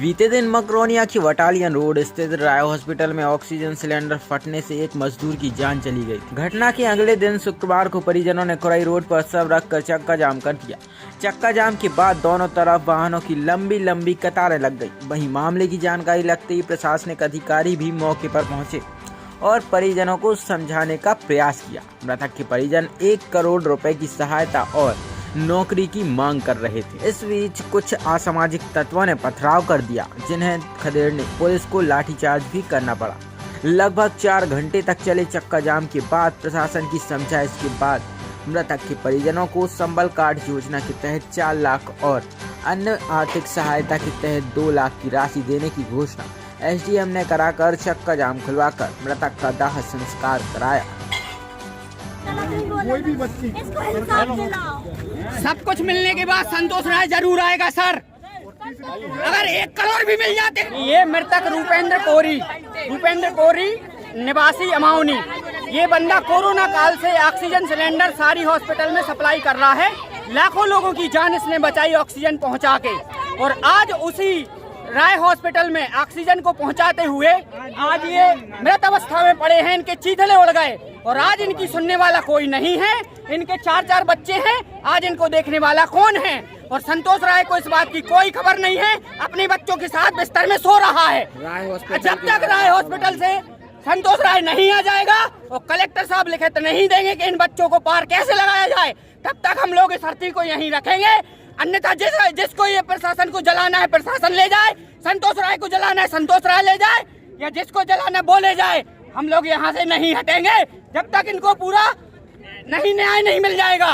बीते दिन मकरोनिया की बटालियन रोड स्थित राय हॉस्पिटल में ऑक्सीजन सिलेंडर फटने से एक मजदूर की जान चली गई। घटना के अगले दिन शुक्रवार को परिजनों ने खुराई रोड पर सब रखकर चक्का जाम कर दिया। चक्का जाम के बाद दोनों तरफ वाहनों की लंबी लंबी कतारें लग गई। वहीं मामले की जानकारी लगते ही प्रशासनिक अधिकारी भी मौके पर पहुंचे और परिजनों को समझाने का प्रयास किया। मृतक के परिजन 1 करोड़ रुपए की सहायता और नौकरी की मांग कर रहे थे। इस बीच कुछ असामाजिक तत्वों ने पथराव कर दिया, जिन्हें खदेड़ने पुलिस को लाठीचार्ज भी करना पड़ा। लगभग 4 घंटे तक चले चक्का जाम के बाद प्रशासन की समझाइश के बाद मृतक के परिजनों को संबल कार्ड योजना के तहत 4 लाख और अन्य आर्थिक सहायता के तहत 2 लाख की राशि देने की घोषणा एसडीएम ने कराकर चक्का जाम खुलवाकर मृतक का दाह संस्कार कराया। कोई भी बच्ची सब कुछ मिलने के बाद संतोष राय जरूर आएगा सर। अगर 1 करोड़ भी मिल जाते। ये मृतक रूपेंद्र कोरी निवासी अमावनी, ये बंदा कोरोना काल से ऑक्सीजन सिलेंडर सारी हॉस्पिटल में सप्लाई कर रहा है। लाखों लोगों की जान इसने बचाई ऑक्सीजन पहुंचा के, और आज उसी राय हॉस्पिटल में ऑक्सीजन को पहुंचाते हुए आज ये मृत अवस्था में पड़े हैं। इनके चीथड़े उड़ गए और आज इनकी सुनने वाला कोई नहीं है। इनके 4 बच्चे हैं, आज इनको देखने वाला कौन है? और संतोष राय को इस बात की कोई खबर नहीं है। अपने बच्चों के साथ बिस्तर में सो रहा है। जब तक राय हॉस्पिटल से संतोष राय नहीं आ जाएगा और कलेक्टर साहब लिखित नहीं देंगे कि इन बच्चों को पार कैसे लगाया जाए, तब तक हम लोग इस धरती को यहीं रखेंगे। अन्यथा जिसको ये प्रशासन को जलाना है प्रशासन ले जाए, संतोष राय को जलाना है संतोष राय ले जाए, या जिसको जलाना बोले जाए। हम लोग यहाँ से नहीं हटेंगे जब तक इनको पूरा न्याय नहीं मिल जाएगा।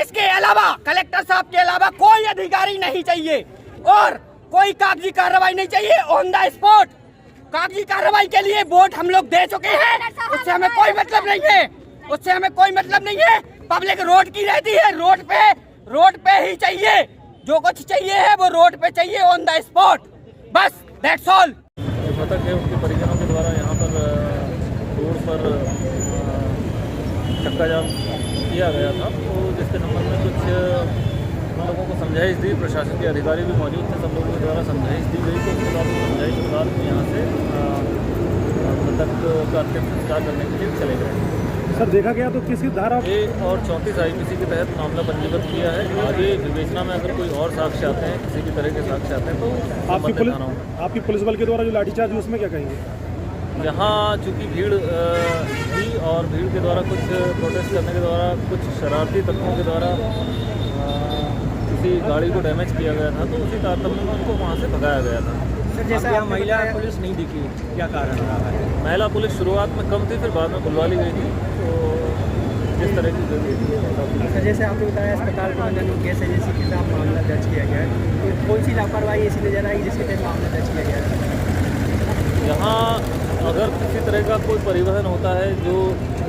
इसके अलावा कलेक्टर साहब के अलावा कोई अधिकारी नहीं चाहिए और कोई कागजी कार्रवाई नहीं चाहिए। ऑन द स्पॉट कागजी कार्रवाई के लिए वोट हम लोग दे चुके हैं, उससे हमें कोई मतलब नहीं है। पब्लिक रोड की रहती है, रोड पे ही चाहिए। जो कुछ चाहिए है वो रोड पे चाहिए, ऑन द स्पॉट, बस दैट्स ऑल। मृतक है उनके परिजनों के द्वारा यहाँ पर रोड पर चक्का जाम किया गया था, तो जिसके संबंध में कुछ उन लोगों को समझाइश दी। प्रशासन के अधिकारी भी मौजूद थे, सब लोगों के द्वारा समझाइश दी गई। तो उसके बाद समझाइश के बाद यहाँ से मृतक का अंतिम संस्कार करने के लिए चले गए। सर देखा गया तो किसी धारा 1 और 34 IPC के तहत मामला पंजीबद्ध किया है। आगे विवेचना में अगर कोई और साक्ष्य आते हैं, किसी भी तरह के साक्ष्य आते हैं, तो आपकी पुलिस बल के द्वारा जो लाठीचार्ज हुई उसमें क्या कहेंगे? यहाँ चूँकि भीड़ थी और भीड़ के द्वारा कुछ प्रोटेस्ट करने के द्वारा कुछ शरारती तत्वों के द्वारा किसी गाड़ी को डैमेज किया गया था, तो उसी तारतम्य में उनको वहाँ से भगाया गया था। सर जैसा महिला पुलिस नहीं दिखी, क्या कारण रहा है? महिला पुलिस शुरुआत में कम थी, फिर बाद में बुलवा ली गई थी। तो जिस तरह की जरूरत सर जैसे आपने बताया अस्पताल प्रबंधन केस एजेंसी के खिलाफ मामला दर्ज किया गया है, तो कौन सी लापरवाही ऐसी नजर आई जिसके तहत मामला दर्ज किया गया है? यहाँ अगर किसी तरह का कोई परिवहन होता है जो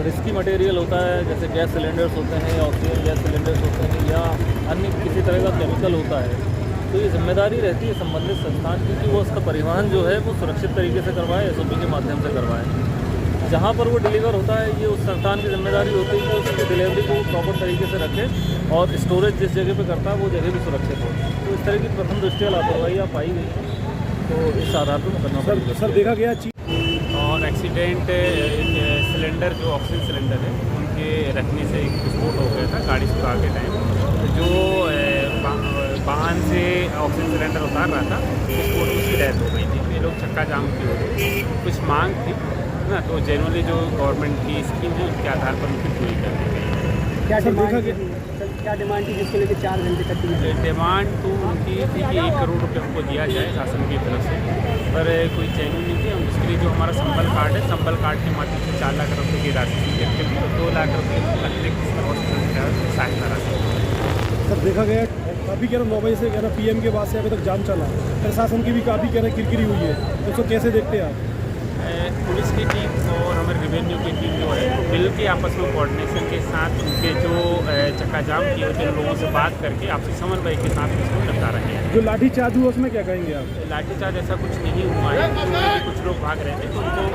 रिस्की मटेरियल होता है, जैसे गैस सिलेंडर्स होते हैं या ऑक्सीजन गैस सिलेंडर्स होते हैं या अन्य किसी तरह का केमिकल होता है, तो ये जिम्मेदारी रहती है संबंधित संस्थान की कि वो उसका परिवहन जो है वो सुरक्षित तरीके से करवाए, SOP के माध्यम से करवाए। जहाँ पर वो डिलीवर होता है, ये उस संस्थान की जिम्मेदारी होती है कि उसकी डिलीवरी को प्रॉपर तरीके से रखे और स्टोरेज जिस जगह पे करता है वो जगह भी सुरक्षित हो। तो इस तरह की प्रथम दृष्टया लापरवाही पाई गई, तो इस आधार पर करना पड़ेगा। सर देखा गया और एक्सीडेंट सिलेंडर जो ऑक्सीजन सिलेंडर है उनके रखने से एक विस्फोट हो गया था गाड़ी से आगे टाइम। जो वाहन से ऑक्सीजन सिलेंडर उतार रहा था विस्फोट उसकी डेथ हो गई थी। ये लोग चक्का जाम की हो गई, कुछ मांग थी ना, तो जनरली जो गवर्नमेंट की स्कीम है उसके आधार पर उनकी पूरी कर दी गई। क्या डिमांड थी जिसको लेकर 4 घंटे तक की? डिमांड तो उनकी थी कि 1 करोड़ रुपये हमको दिया जाए शासन की तरफ से, पर कोई चैनल नहीं थी। हम उसके लिए जो हमारा संबल कार्ड है, संबल कार्ड के माध्यम से 4 लाख रुपये की राशि दी गई, 2 लाख रुपये अतिरिक्त हॉस्पिटल सहायता राशि। सर देखा गया काफ़ी 9 बजे से PM के बाद से अभी तक जाम चला, प्रशासन की भी काफ़ी किरकिरी हुई है, तो उसको कैसे देखते हैं आप? पुलिस की टीम और हमारे रेवेन्यू की टीम जो है वो मिल के आपस में कोऑर्डिनेशन के साथ उनके जो चक्का जाम किए जिन लोगों से बात करके आपसी समन्वय के साथ उसको निपटा रहे हैं। जो लाठीचार्ज हुआ उसमें क्या कहेंगे आप? लाठीचार्ज ऐसा कुछ नहीं हुआ है, कुछ लोग भाग रहे थे तो उनको